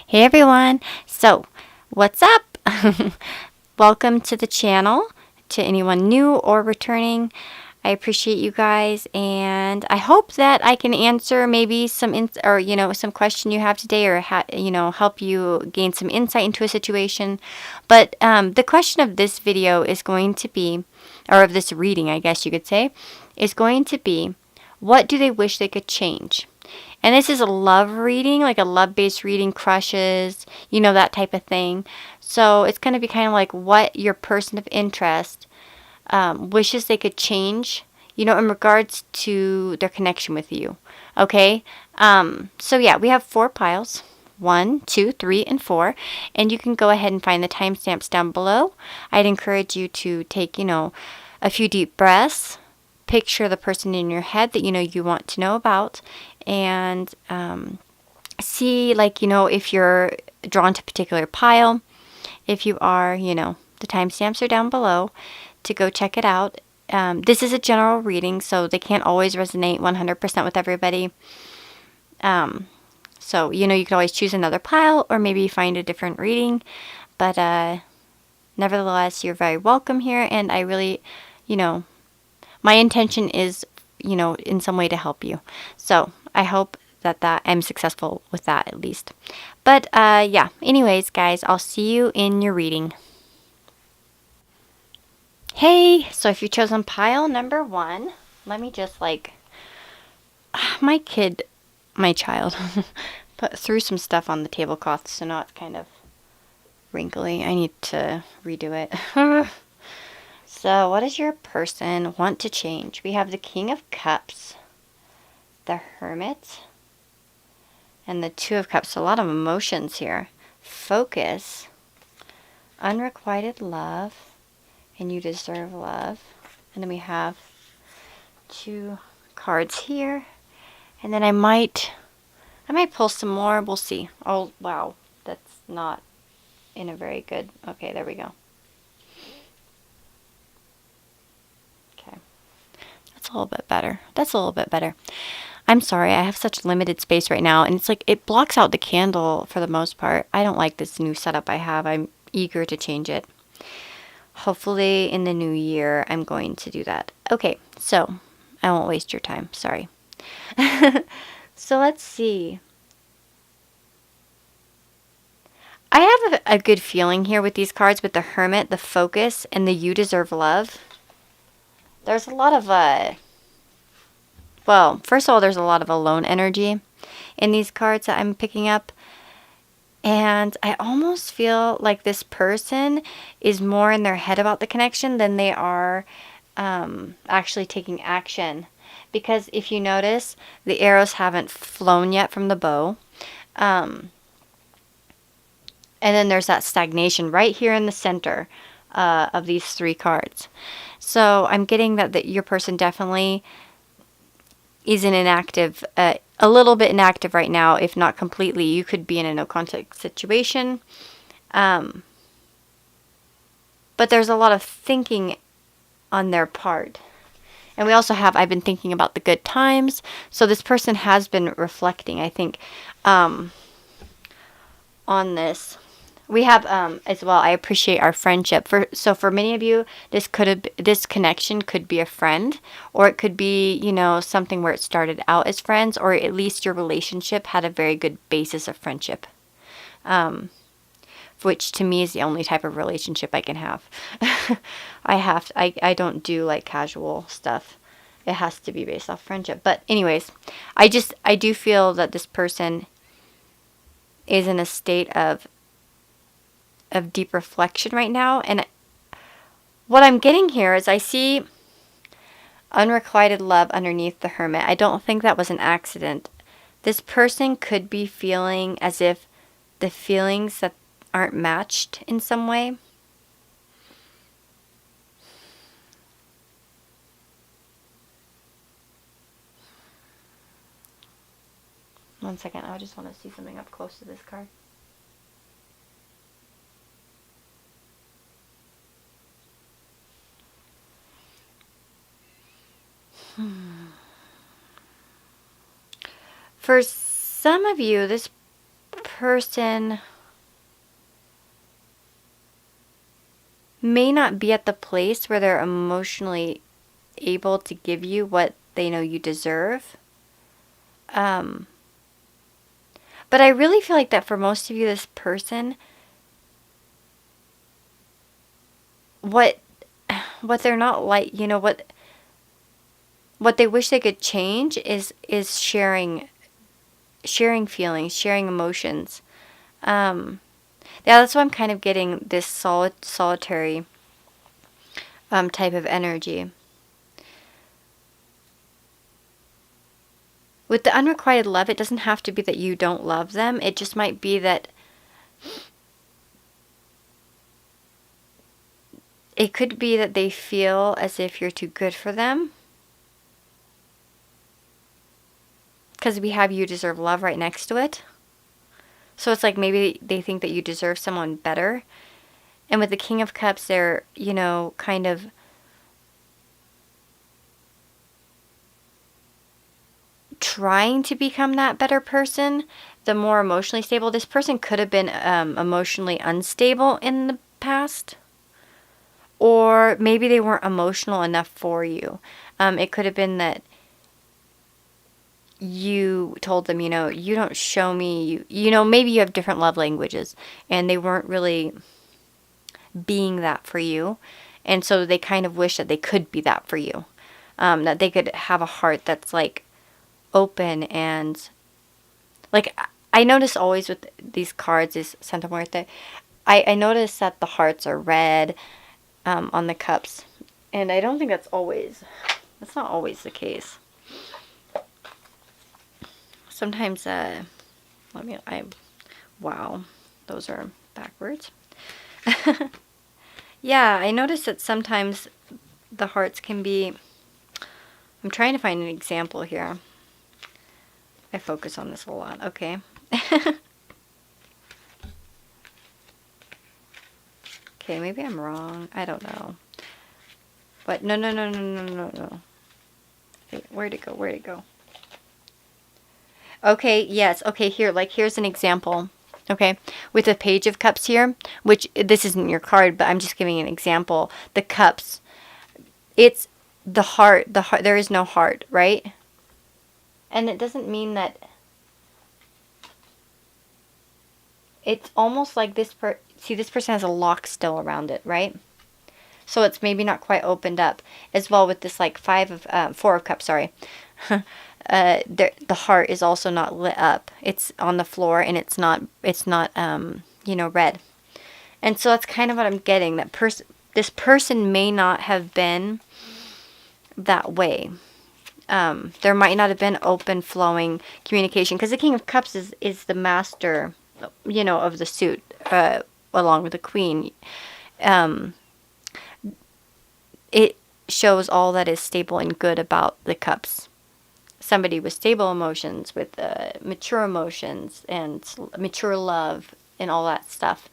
Hey everyone! So, what's up? Welcome to the channel. To anyone new or returning, I appreciate you guys, and I hope that I can answer maybe some some question you have today, or help you gain some insight into a situation. But the question of this video is going to be, or of this reading, I guess you could say, is going to be, what do they wish they could change? And this is a love reading, like a love-based reading, crushes, that type of thing. So it's going to be kind of like what your person of interest wishes they could change, in regards to their connection with you. Okay? So yeah, we have 4 piles. 1, 2, 3, and 4. And you can go ahead and find the timestamps down below. I'd encourage you to take, a few deep breaths. Picture the person in your head that you want to know about, and see, if you're drawn to a particular pile. If you are, the timestamps are down below to go check it out. This is a general reading, so they can't always resonate 100% with everybody. So, you can always choose another pile, or maybe find a different reading. But nevertheless, you're very welcome here, and I really, my intention is, in some way to help you. So I hope that I'm successful with that, at least. But yeah, anyways, guys, I'll see you in your reading. Hey, so if you chosen pile number 1, let me just my child threw some stuff on the tablecloth, so now it's kind of wrinkly. I need to redo it. So, what does your person want to change? We have the King of Cups, the Hermit, and the Two of Cups. So a lot of emotions here. Focus, unrequited love, and you deserve love. And then we have 2 cards here. And then I might pull some more. We'll see. Oh, wow. That's not in a very good... Okay, there we go. That's a little bit better. That's a little bit better. I'm sorry, I have such limited space right now, and it's like it blocks out the candle for the most part. I don't like this new setup I have. I'm eager to change it. Hopefully in the new year I'm going to do that. Okay, so I won't waste your time. Sorry. So let's see. I have a good feeling here with these cards, with the Hermit, the Focus, and the You Deserve Love. There's a lot of, well, first of all, there's a lot of alone energy in these cards that I'm picking up. And I almost feel like this person is more in their head about the connection than they are actually taking action. Because if you notice, the arrows haven't flown yet from the bow. And then there's that stagnation right here in the center of these 3 cards. So I'm getting that your person definitely is in inactive, a little bit inactive right now, if not completely. You could be in a no contact situation. But there's a lot of thinking on their part. And we also have, I've been thinking about the good times. So this person has been reflecting, I think, on this. We have as well, I appreciate our friendship. So for many of you, this connection could be a friend, or it could be, something where it started out as friends, or at least your relationship had a very good basis of friendship. Which to me is the only type of relationship I can have. I don't do like casual stuff. It has to be based off friendship. But anyways, I do feel that this person is in a state of deep reflection right now. And what I'm getting here is I see unrequited love underneath the Hermit. I don't think that was an accident. This person could be feeling as if the feelings that aren't matched in some way. One second, I just want to see something up close to this card. For some of you, this person may not be at the place where they're emotionally able to give you what they know you deserve. But I really feel like that for most of you, this person, what they're not like, what they wish they could change is sharing feelings, sharing emotions. Yeah, that's why I'm kind of getting this solitary type of energy. With the unrequited love, it doesn't have to be that you don't love them. It just might be that it could be that they feel as if you're too good for them. Because we have "you deserve love" right next to it. So it's like maybe they think that you deserve someone better. And with the King of Cups, they're, kind of trying to become that better person, the more emotionally stable. This person could have been emotionally unstable in the past. Or maybe they weren't emotional enough for you. It could have been that you told them, you don't show me, maybe you have different love languages, and they weren't really being that for you. And so they kind of wish that they could be that for you. That they could have a heart that's like open, and like I notice always with these cards, is Santa Muerte, I notice that the hearts are red on the cups, and I don't think that's not always the case. Sometimes wow, those are backwards. Yeah, I notice that sometimes the hearts can be, I'm trying to find an example here. I focus on this a lot. Okay. Okay, maybe I'm wrong. I don't know. But no. Wait, where'd it go? Okay, yes. Okay, here's an example. Okay, with the Page of Cups here, which this isn't your card, but I'm just giving an example. The cups, it's the heart. There is no heart, right? And it doesn't mean that. It's almost like this person has a lock still around it, right? So it's maybe not quite opened up. As well with this like Four of Cups, sorry. The heart is also not lit up. It's on the floor, and it's not red. And so that's kind of what I'm getting. That this person may not have been that way. There might not have been open flowing communication, because the King of Cups is the master, of the suit, along with the Queen. It shows all that is stable and good about the cups. Somebody with stable emotions, with mature emotions, and mature love, and all that stuff.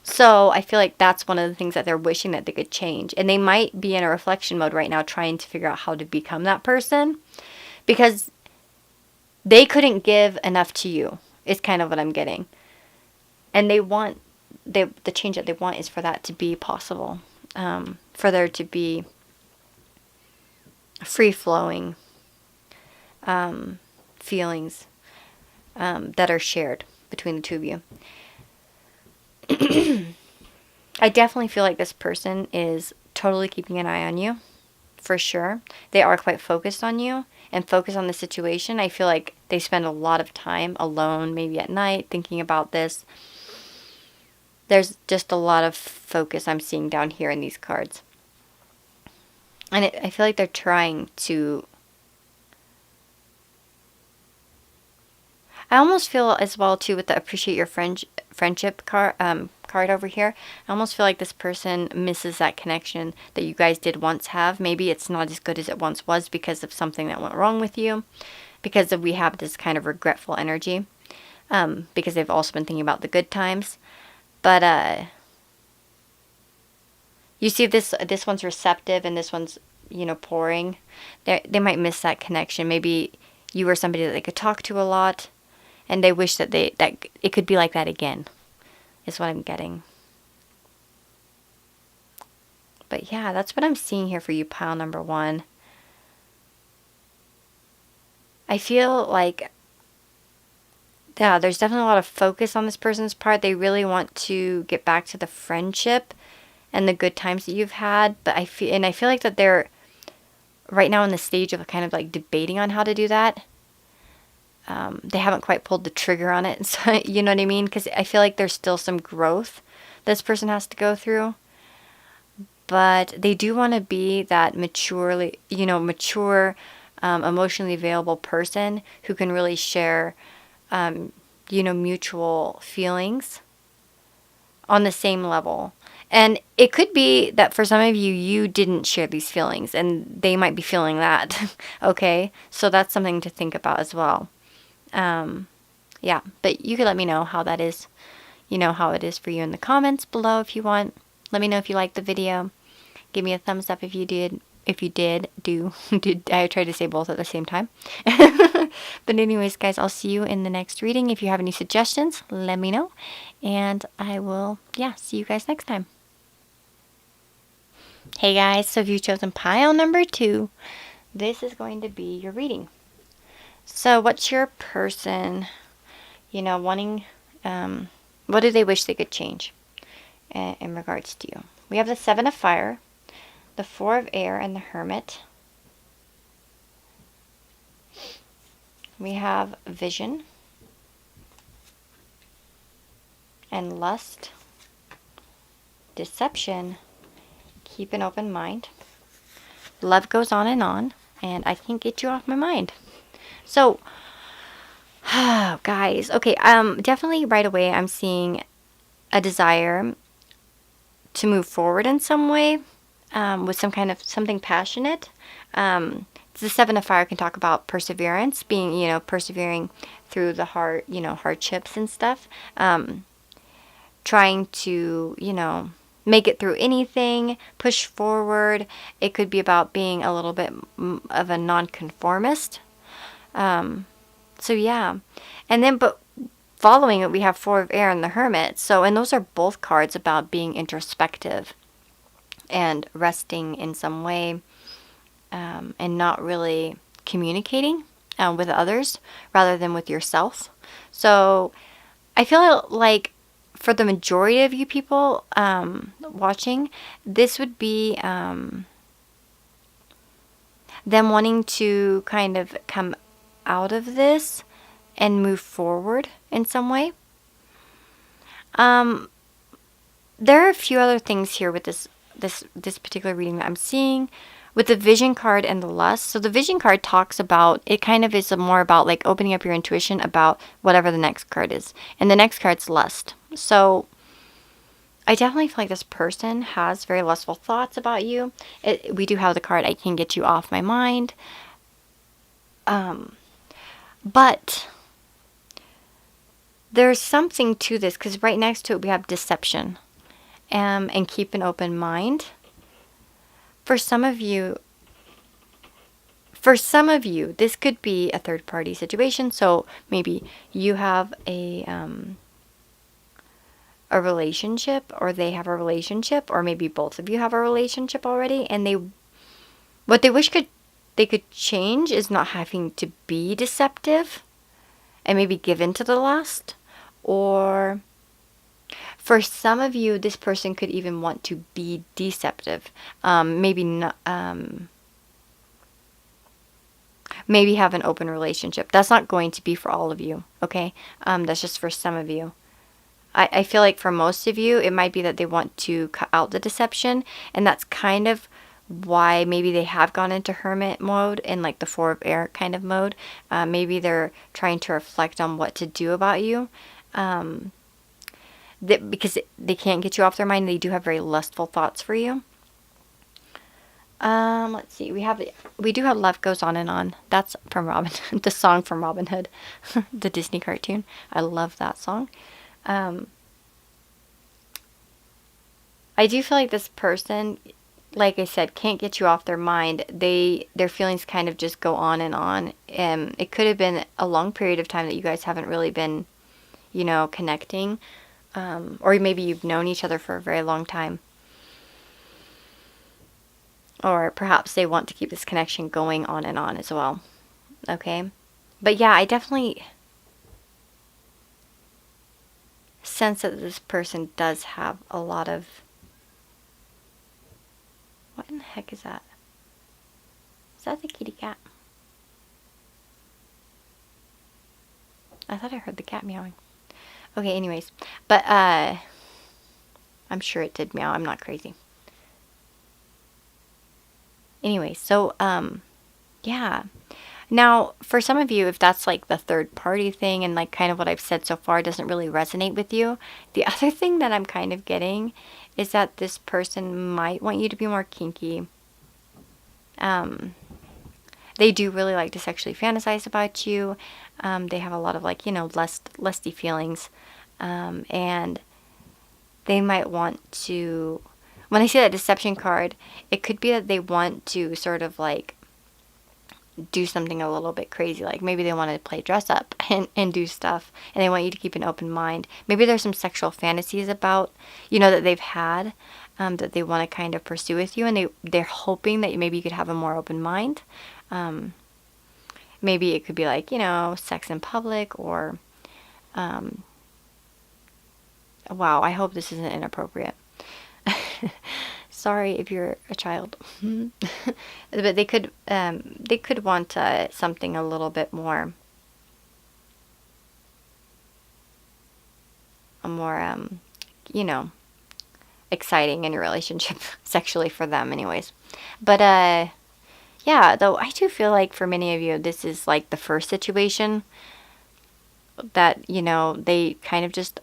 So I feel like that's one of the things that they're wishing that they could change. And they might be in a reflection mode right now, trying to figure out how to become that person, because they couldn't give enough to you, is kind of what I'm getting. And they want, the change that they want is for that to be possible. For there to be free-flowing feelings that are shared between the two of you. I definitely feel like this person is totally keeping an eye on you, for sure. They are quite focused on you and focused on the situation. I feel like they spend a lot of time alone, maybe at night, thinking about this. There's just a lot of focus I'm seeing down here in these cards. And I feel like they're trying to... I almost feel as well, too, with the Appreciate Your Friendship card over here. I almost feel like this person misses that connection that you guys did once have. Maybe it's not as good as it once was because of something that went wrong with you. Because we have this kind of regretful energy. Because they've also been thinking about the good times. But you see this one's receptive and this one's, pouring. They might miss that connection. Maybe you were somebody that they could talk to a lot, and they wish that it could be like that again, is what I'm getting. But yeah, that's what I'm seeing here for you, pile number 1. I feel like, yeah, there's definitely a lot of focus on this person's part. They really want to get back to the friendship and the good times that you've had. But I feel like that they're right now in the stage of kind of like debating on how to do that. They haven't quite pulled the trigger on it. So, you know what I mean? Because I feel like there's still some growth this person has to go through. But they do want to be that mature, emotionally available person who can really share, mutual feelings on the same level. And it could be that for some of you, you didn't share these feelings and they might be feeling that. Okay. So that's something to think about as well. Yeah, but you could let me know how that is, how it is for you in the comments below if you want. Let me know if you liked the video. Give me a thumbs up if you did. If you did, I tried to say both at the same time. But anyways, guys, I'll see you in the next reading. If you have any suggestions, let me know. And I will, see you guys next time. Hey guys, so if you've chosen pile number 2, this is going to be your reading. So what's your person, wanting, what do they wish they could change in regards to you? We have the 7 of Fire, the 4 of Air, and the Hermit. We have Vision and Lust, Deception, Keep an Open Mind, Love Goes On, and I Can't Get You Off My Mind. So, guys, okay, definitely right away I'm seeing a desire to move forward in some way, with some kind of something passionate. The 7 of Fire can talk about perseverance, being, persevering through the hardships and stuff. Trying to, make it through anything, push forward. It could be about being a little bit of a nonconformist. So yeah. And then, but following it, we have 4 of Air and the Hermit. So, and those are both cards about being introspective and resting in some way, and not really communicating with others rather than with yourself. So I feel like for the majority of you people watching, this would be them wanting to kind of come out of this and move forward in some way. There are a few other things here with this particular reading that I'm seeing with the Vision card and the Lust. So the Vision card talks about, it kind of is more about like opening up your intuition about whatever the next card is. And the next card's Lust. So I definitely feel like this person has very lustful thoughts about you. We do have the card, I Can Get You Off My Mind. But there's something to this, because right next to it we have Deception, and Keep an Open Mind. For some of you, this could be a third-party situation. So maybe you have a relationship, or they have a relationship, or maybe both of you have a relationship already, and what they wish they could change is not having to be deceptive and maybe give in to the lust. Or for some of you, this person could even want to be deceptive. Maybe not, maybe have an open relationship. That's not going to be for all of you, okay? That's just for some of you. I feel like for most of you, it might be that they want to cut out the deception, and that's kind of why maybe they have gone into hermit mode and like the 4 of Air kind of mode. Maybe they're trying to reflect on what to do about you. Because they can't get you off their mind. They do have very lustful thoughts for you. Let's see. We do have Love Goes On. That's from Robin, the song from Robin Hood, the Disney cartoon. I love that song. I do feel like this person like I said, can't get you off their mind. Their feelings kind of just go on and on. It could have been a long period of time that you guys haven't really been, you know, connecting. Or maybe you've known each other for a very long time. Or perhaps they want to keep this connection going on and on as well. Okay? But yeah, I definitely sense that this person does have a lot of... What in the heck is that? Is that the kitty cat? I thought I heard the cat meowing. Okay, anyways. But, I'm sure it did meow. I'm not crazy. Anyway, so, yeah. Now, for some of you, if that's like the third party thing and like kind of what I've said so far doesn't really resonate with you, the other thing that I'm kind of getting is that this person might want you to be more kinky. They do really like to sexually fantasize about you. They have a lot of like, you know, lusty feelings. And they might want to, when I see that deception card, it could be that they want to sort of like do something a little bit crazy. Like maybe they want to play dress up and do stuff, and they want you to keep an open mind. Maybe there's some sexual fantasies about, you know, that they've had, that they want to kind of pursue with you, and they're hoping that maybe you could have a more open mind. Maybe it could be like, you know, sex in public, or wow, I hope this isn't inappropriate. Sorry if you're a child. But they could want something a little bit more, you know, exciting in your relationship sexually for them anyways. But yeah, though I do feel like for many of you this is like the first situation that, you know, they kind of just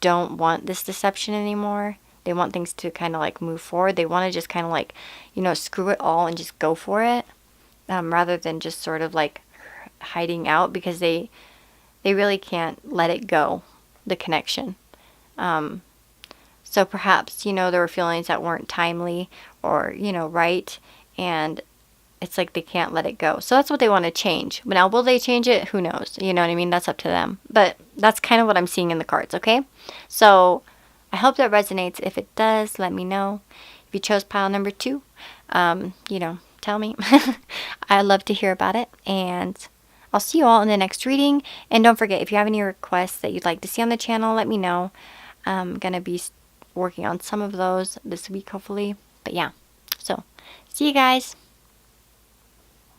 don't want this deception anymore. They want things to kind of like move forward. They want to just kind of like, you know, screw it all and just go for it, rather than just sort of like hiding out, because they really can't let it go, the connection. So perhaps, you know, there were feelings that weren't timely or, you know, right, and it's like they can't let it go. So that's what they want to change. Now, will they change it? Who knows? You know what I mean? That's up to them. But that's kind of what I'm seeing in the cards, okay? So I hope that resonates. If it does, let me know. If you chose pile number 2, you know, tell me. I'd love to hear about it. And I'll see you all in the next reading. And don't forget, if you have any requests that you'd like to see on the channel, let me know. I'm going to be working on some of those this week, hopefully. But yeah, so see you guys.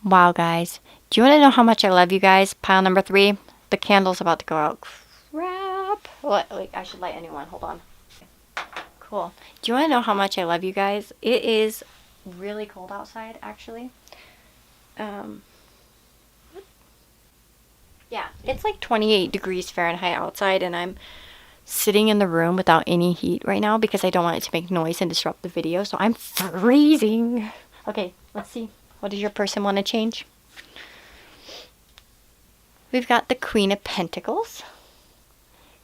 Wow, guys. Do you want to know how much I love you guys? Pile number 3. The candle's about to go out. Crap. What? Wait, I should light a new one. Hold on. Cool. Do you want to know how much I love you guys? It is really cold outside, actually. Yeah, it's like 28 degrees Fahrenheit outside, and I'm sitting in the room without any heat right now because I don't want it to make noise and disrupt the video, so I'm freezing. Okay, let's see. What does your person want to change? We've got the Queen of Pentacles,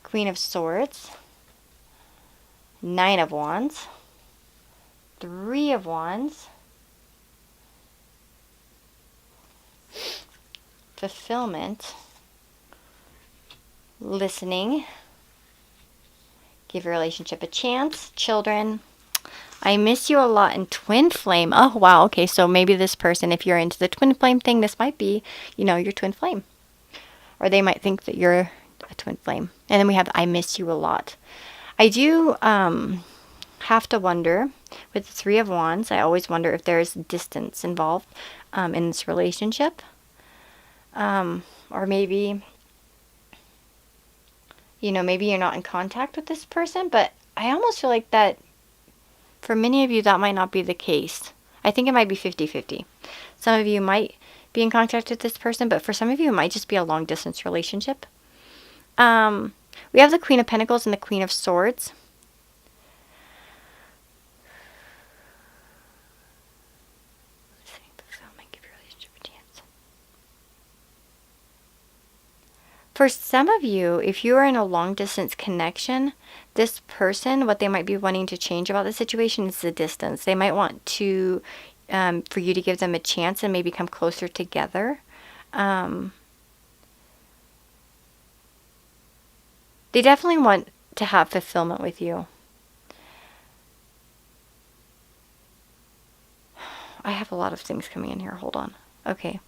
Queen of Swords, 9 of Wands, 3 of Wands, Fulfillment, Listening, Give your relationship a chance, Children, I miss you a lot, in Twin Flame. Oh, wow. Okay, so maybe this person, if you're into the Twin Flame thing, this might be, you know, your Twin Flame. Or they might think that you're a Twin Flame. And then we have I miss you a lot. I do have to wonder, with the 3 of Wands, I always wonder if there's distance involved in this relationship. Or maybe, you know, maybe you're not in contact with this person, but I almost feel like that for many of you, that might not be the case. I think it might be 50-50. Some of you might be in contact with this person, but for some of you, it might just be a long-distance relationship. We have the Queen of Pentacles and the Queen of Swords. For some of you, if you are in a long distance connection, this person, what they might be wanting to change about the situation is the distance. They might want to, for you to give them a chance and maybe come closer together. They definitely want to have fulfillment with you. I have a lot of things coming in here. Hold on. Okay.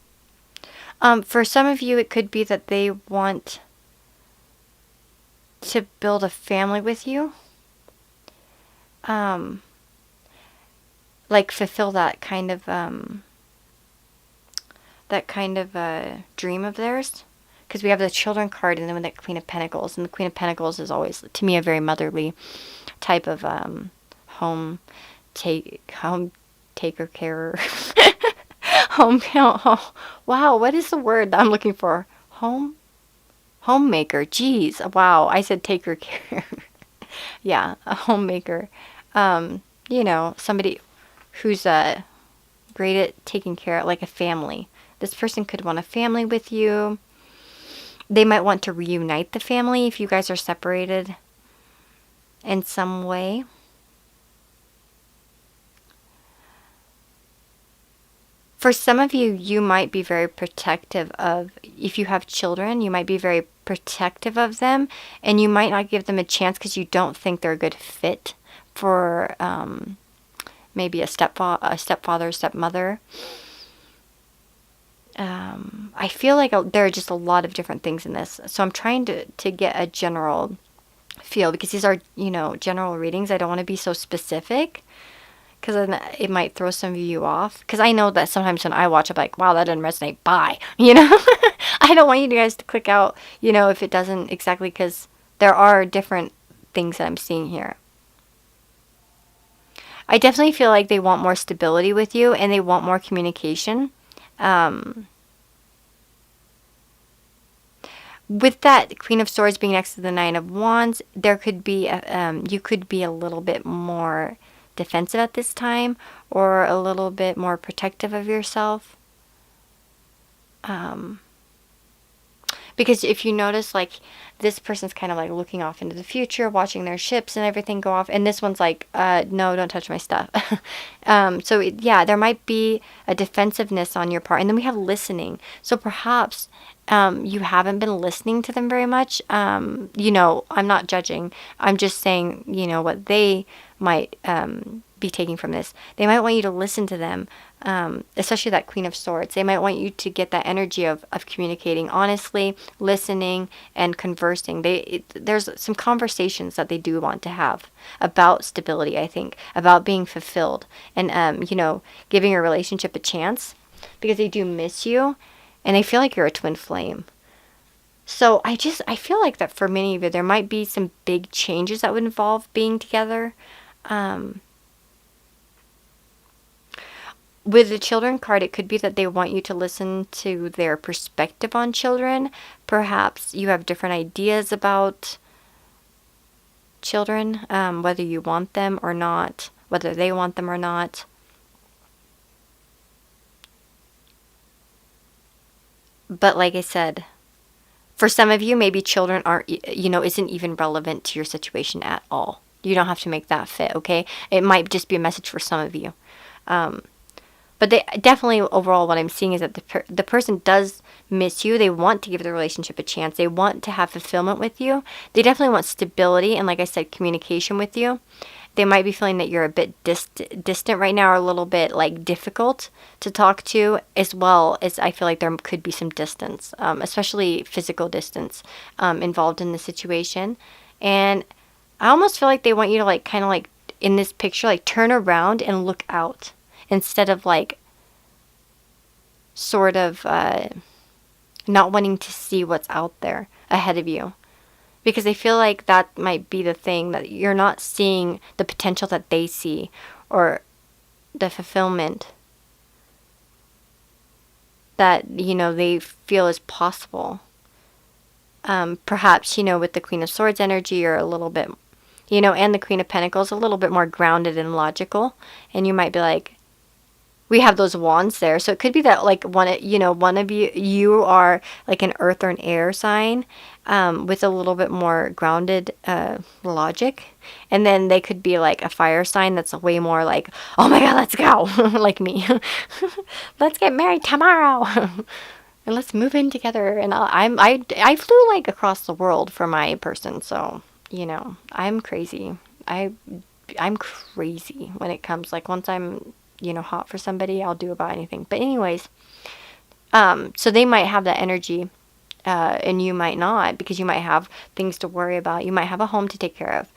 For some of you, it could be that they want to build a family with you. Like fulfill that kind of dream of theirs. Because we have the Children card and then the Queen of Pentacles. And the Queen of Pentacles is always, to me, a very motherly type of home taker carer. Wow, what is the word that I'm looking for? Homemaker. Jeez, wow, I said taker care. Yeah, a homemaker. Somebody who's great at taking care of, like a family. This person could want a family with you. They might want to reunite the family if you guys are separated in some way. For some of you, you might be very protective of, if you have children, you might be very protective of them, and you might not give them a chance because you don't think they're a good fit for maybe a stepfather, stepmother. I feel like there are just a lot of different things in this. So I'm trying to get a general feel, because these are, general readings. I don't want to be so specific, because then it might throw some of you off. Because I know that sometimes when I watch, I'm like, wow, that doesn't resonate. Bye. I don't want you guys to click out, if it doesn't exactly, because there are different things that I'm seeing here. I definitely feel like they want more stability with you, and they want more communication. With that Queen of Swords being next to the Nine of Wands, there could be you could be a little bit more defensive at this time, or a little bit more protective of yourself. Because if you notice, like, this person's kind of like looking off into the future, watching their ships and everything go off, and this one's like, no, don't touch my stuff. There might be a defensiveness on your part. And then we have listening. So perhaps you haven't been listening to them very much. I'm not judging. I'm just saying, what they might be taking from this. They might want you to listen to them, especially that Queen of Swords. They might want you to get that energy of communicating honestly, listening, and conversing. There's some conversations that they do want to have about stability, I think, about being fulfilled, and giving your relationship a chance, because they do miss you, and they feel like you're a twin flame. So I feel like that for many of you, there might be some big changes that would involve being together. With the Children card, it could be that they want you to listen to their perspective on children. Perhaps you have different ideas about children, whether you want them or not, whether they want them or not. But like I said, for some of you, maybe children aren't, isn't even relevant to your situation at all. You don't have to make that fit, okay? It might just be a message for some of you. But they definitely, overall, what I'm seeing is that the person does miss you. They want to give the relationship a chance. They want to have fulfillment with you. They definitely want stability and, like I said, communication with you. They might be feeling that you're a bit distant right now, or a little bit like difficult to talk to, as well as I feel like there could be some distance, especially physical distance, involved in the situation. And I almost feel like they want you to, like, kind of like in this picture, like turn around and look out, instead of like sort of not wanting to see what's out there ahead of you. Because they feel like that might be the thing, that you're not seeing the potential that they see, or the fulfillment that, they feel is possible. Perhaps, with the Queen of Swords energy, you're a little bit, and the Queen of Pentacles, a little bit more grounded and logical. And you might be like, we have those wands there. So it could be that like one of you are like an earth or an air sign, with a little bit more grounded logic, and then they could be like a fire sign that's way more like, oh my god, let's go, like me. Let's get married tomorrow. And let's move in together. And I flew like across the world for my person, so I'm crazy. I'm crazy when it comes, like, once I'm hot for somebody, I'll do about anything. But anyways, so they might have that energy, and you might not, because you might have things to worry about. You might have a home to take care of.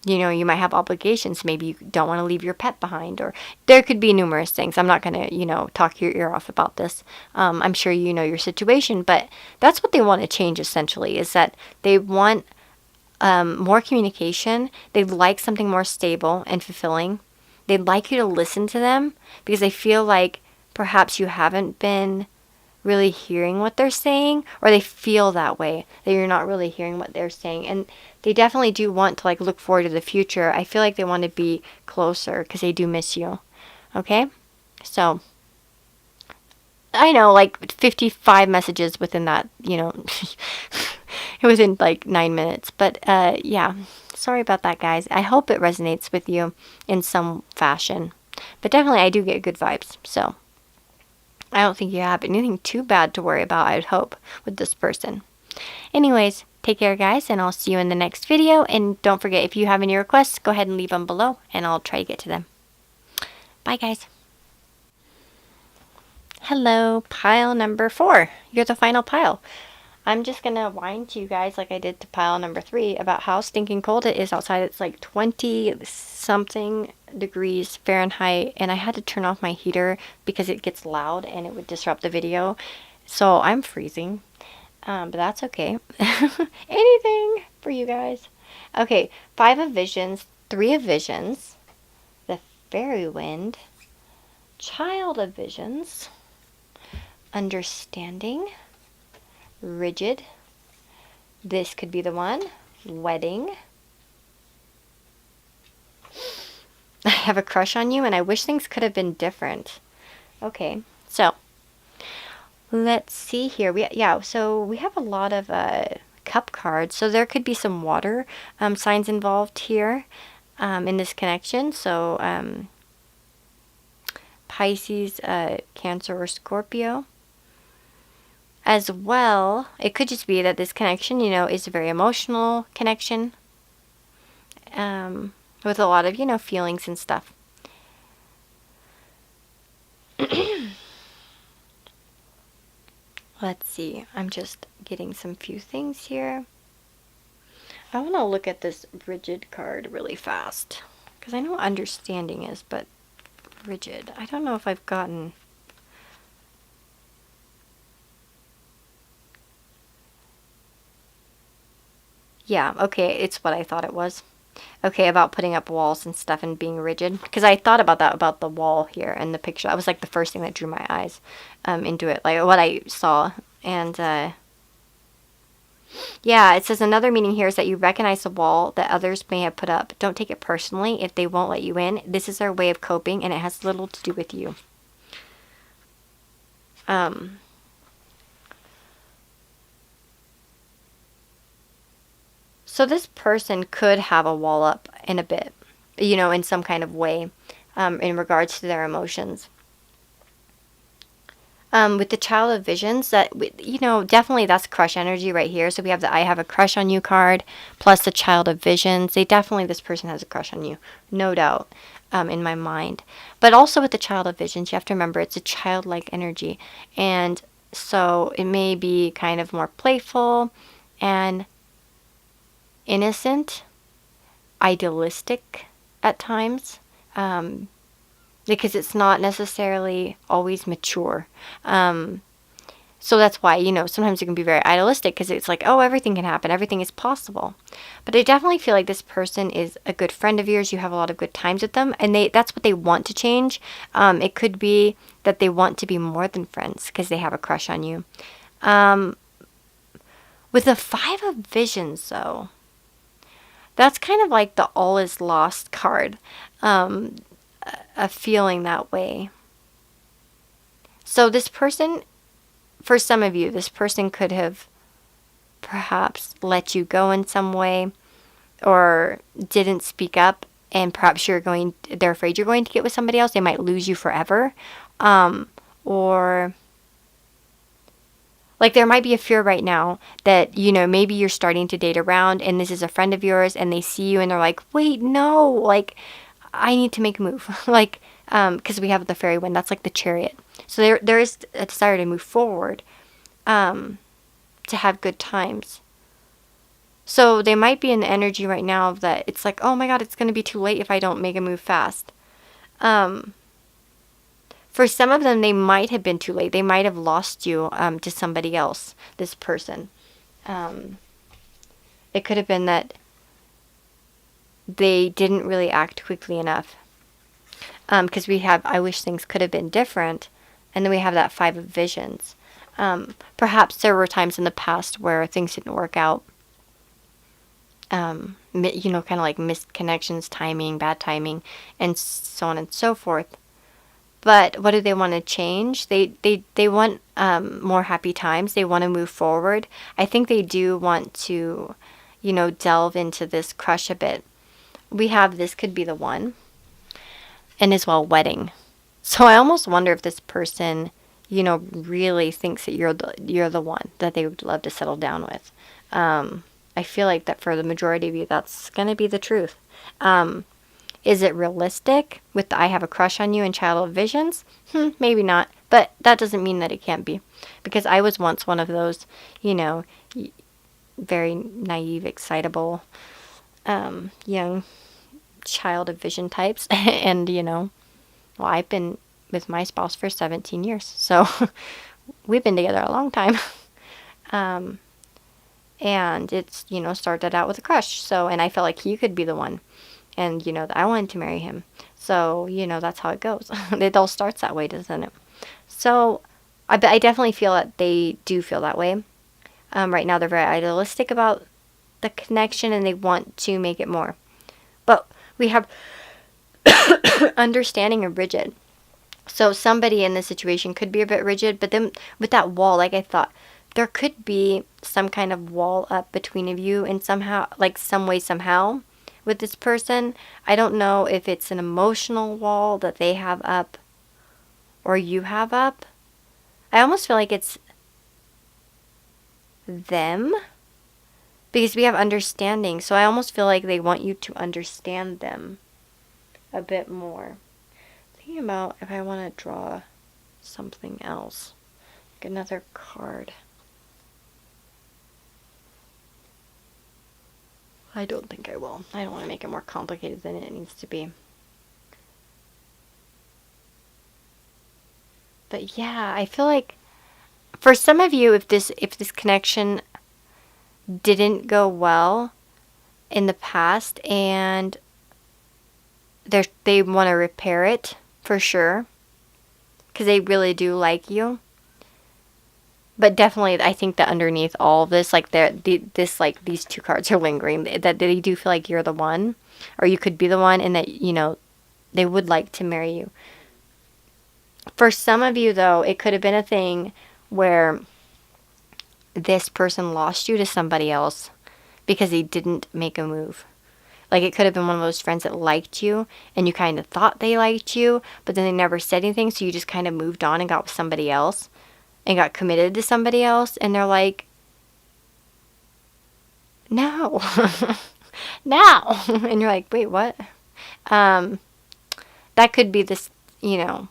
You might have obligations. Maybe you don't want to leave your pet behind, or there could be numerous things. I'm not going to, talk your ear off about this. I'm sure you know your situation, but that's what they want to change essentially, is that they want more communication. They'd like something more stable and fulfilling. They'd like you to listen to them, because they feel like perhaps you haven't been really hearing what they're saying, or they feel that way, that you're not really hearing what they're saying. And they definitely do want to like look forward to the future. I feel like they want to be closer because they do miss you. Okay? So I know, like 55 messages within that, within like 9 minutes. But yeah, sorry about that, guys. I hope it resonates with you in some fashion. But definitely I do get good vibes. So I don't think you have anything too bad to worry about, I would hope, with this person. Anyways, take care, guys, and I'll see you in the next video. And don't forget, if you have any requests, go ahead and leave them below, and I'll try to get to them. Bye, guys. Hello, pile number 4. You're the final pile. I'm just going to whine to you guys like I did to pile number 3 about how stinking cold it is outside. It's like 20-something degrees Fahrenheit, and I had to turn off my heater because it gets loud and it would disrupt the video. So I'm freezing, but that's okay. Anything for you guys. Okay, 5 of Visions, 3 of Visions, the Fairy Wind, Child of Visions, Understanding, Rigid, this could be the one, Wedding, I have a crush on you and I wish things could have been different. Okay, so let's see here. So we have a lot of cup cards, so there could be some water signs involved here in this connection. So Pisces, Cancer, or Scorpio. As well, it could just be that this connection, is a very emotional connection, with a lot of, feelings and stuff. Let's see. I'm just getting some few things here. I want to look at this Rigid card really fast, because I know what Understanding is, but Rigid, I don't know if I've gotten... Yeah, okay, it's what I thought it was. Okay, about putting up walls and stuff and being rigid. Because I thought about that, about the wall here in the picture. That was like the first thing that drew my eyes into it. Like what I saw. And yeah, it says another meaning here is that you recognize the wall that others may have put up. Don't take it personally if they won't let you in. This is their way of coping, and it has little to do with you. So this person could have a wall up in a bit, in some kind of way, in regards to their emotions. With the Child of Visions, that, definitely that's crush energy right here. So we have the I have a crush on you card, plus the Child of Visions. This person has a crush on you, no doubt, in my mind. But also with the Child of Visions, you have to remember it's a childlike energy. And so it may be kind of more playful and innocent, idealistic at times, because it's not necessarily always mature. So that's why, sometimes it can be very idealistic, because it's like, oh, everything can happen, everything is possible. But I definitely feel like this person is a good friend of yours. You have a lot of good times with them, and that's what they want to change. It could be that they want to be more than friends because they have a crush on you. With the 5 of Visions, though, that's kind of like the all is lost card. a feeling that way. So this person, for some of you, this person could have perhaps let you go in some way, or didn't speak up, and perhaps they're afraid you're going to get with somebody else. They might lose you forever. Or like there might be a fear right now that, maybe you're starting to date around and this is a friend of yours and they see you and they're like, wait, no, like I need to make a move. Like, because we have the fairy wind, that's like the chariot. So there is a desire to move forward, to have good times. So they might be in the energy right now that it's like, oh my God, it's going to be too late if I don't make a move fast. For some of them, they might have been too late. They might have lost you to somebody else, this person. It could have been that they didn't really act quickly enough. Because we have, I wish things could have been different. And then we have that 5 of visions. Perhaps there were times in the past where things didn't work out. Kind of like missed connections, timing, bad timing, and so on and so forth. But what do they want to change? They want more happy times. They want to move forward. I think they do want to, delve into this crush a bit. We have this could be the one. And as well, wedding. So I almost wonder if this person, really thinks that you're the one that they would love to settle down with. I feel like that for the majority of you, that's going to be the truth. Is it realistic with the I have a crush on you and childhood visions? Maybe not. But that doesn't mean that it can't be. Because I was once one of those, very naive, excitable, young child of vision types. And, I've been with my spouse for 17 years. So we've been together a long time. And it's, started out with a crush. So, and I felt like he could be the one. And, that I wanted to marry him. So, that's how it goes. It all starts that way, doesn't it? So, I definitely feel that they do feel that way. Right now, they're very idealistic about the connection and they want to make it more. But we have understanding and rigid. So, somebody in this situation could be a bit rigid. But then with that wall, like I thought, there could be some kind of wall up between of you and somehow, like some way, somehow. With this person, I don't know if it's an emotional wall that they have up or you have up. I almost feel like it's them because we have understanding. So I almost feel like they want you to understand them a bit more. Thinking about if I want to draw something else, like another card. I don't think I will. I don't want to make it more complicated than it needs to be. But yeah, I feel like for some of you, if this connection didn't go well in the past and they want to repair it for sure because they really do like you. But definitely, I think that underneath all of this, like these 2 cards are lingering. That they do feel like you're the one, or you could be the one, and that they would like to marry you. For some of you, though, it could have been a thing where this person lost you to somebody else because they didn't make a move. Like it could have been one of those friends that liked you, and you kind of thought they liked you, but then they never said anything, so you just kind of moved on and got with somebody else. And got committed to somebody else, and they're like, no, now. And you're like, wait, what? That could be this, for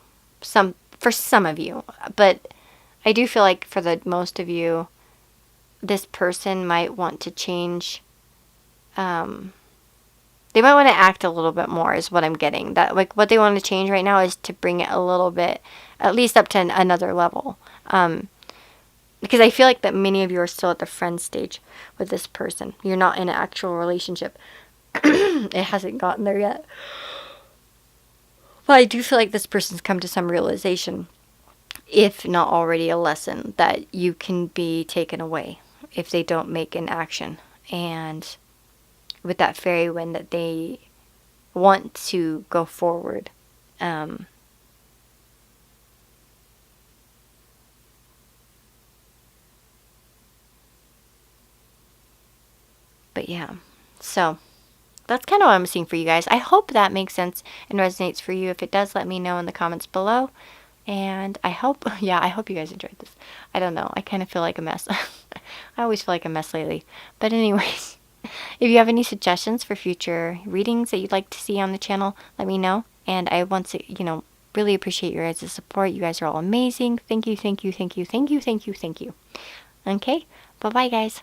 some of you. But I do feel like for the most of you, this person might want to change. They might want to act a little bit more is what I'm getting. That like what they want to change right now is to bring it a little bit, at least up to another level. Because I feel like that many of you are still at the friend stage with this person. You're not in an actual relationship. It hasn't gotten there yet. But I do feel like this person's come to some realization, if not already a lesson, that you can be taken away if they don't make an action. And with that fairy wind, that they want to go forward But yeah, so that's kind of what I'm seeing for you guys. I hope that makes sense and resonates for you. If it does, let me know in the comments below. And I hope, yeah, I hope you guys enjoyed this. I don't know. I kind of feel like a mess. I always feel like a mess lately. But anyways, if you have any suggestions for future readings that you'd like to see on the channel, let me know. And I want to, really appreciate your guys' support. You guys are all amazing. Thank you, thank you, thank you, thank you, thank you, thank you. Okay, bye-bye, guys.